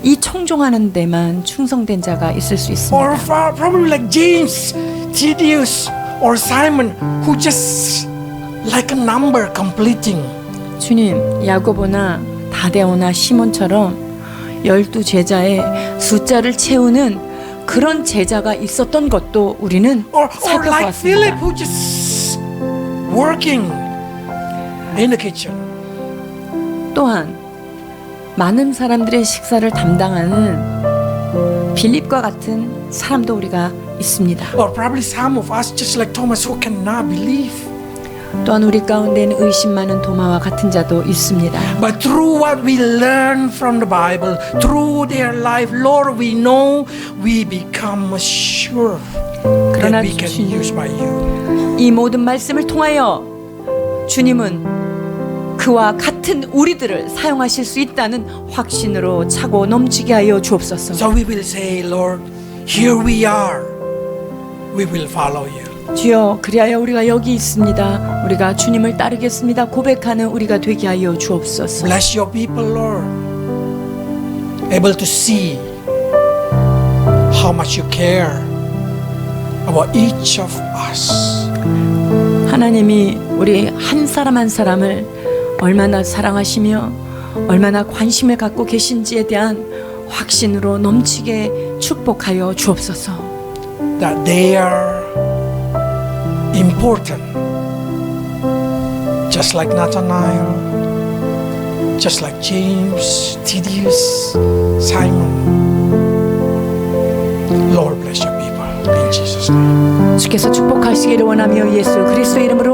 이 청종하는 데만 충성된 자가 있을 수 Or 있습니다. probably like James, Thaddeus, or Simon, who just like a number completing. 주님, 야고보나 다데오나 시몬처럼 12 제자의 숫자를 채우는 그런 제자가 있었던 것도 우리는 Or like Philip, 살펴보았습니다. who just working in the kitchen. 또한 많은 사람들의 식사를 담당하는 빌립과 같은 사람도 우리가 있습니다. Or probably some of us, just like Thomas, who cannot believe. 또한 우리 가운데는 의심 많은 도마와 같은 자도 있습니다. But through what we learn from the Bible, through their life, Lord, we know we become sure 그러나 that we can be 주님, used by you. 이 모든 말씀을 통하여 주님은 그와 같은 우리들을 사용하실 수 있다는 확신으로 차고 넘치게 하여 주옵소서. So we will say, Lord, here we are. We will follow you. 주여, 그리하여 우리가 여기 있습니다. 우리가 주님을 따르겠습니다 고백하는 우리가 되게 하여 주옵소서. Bless your people, Lord. Able to see how much you care about each of us. 하나님이 우리 한 사람 한 사람을 얼마나 사랑하시며 얼마나 관심을 갖고 계신지에 대한 확신으로 넘치게 축복하여 주옵소서. That they are important, just like Nathanael, just like James, Thaddeus, Simon. Lord bless your people in Jesus' name. 주께서 축복하시기를 원하며 예수 그리스도의 이름으로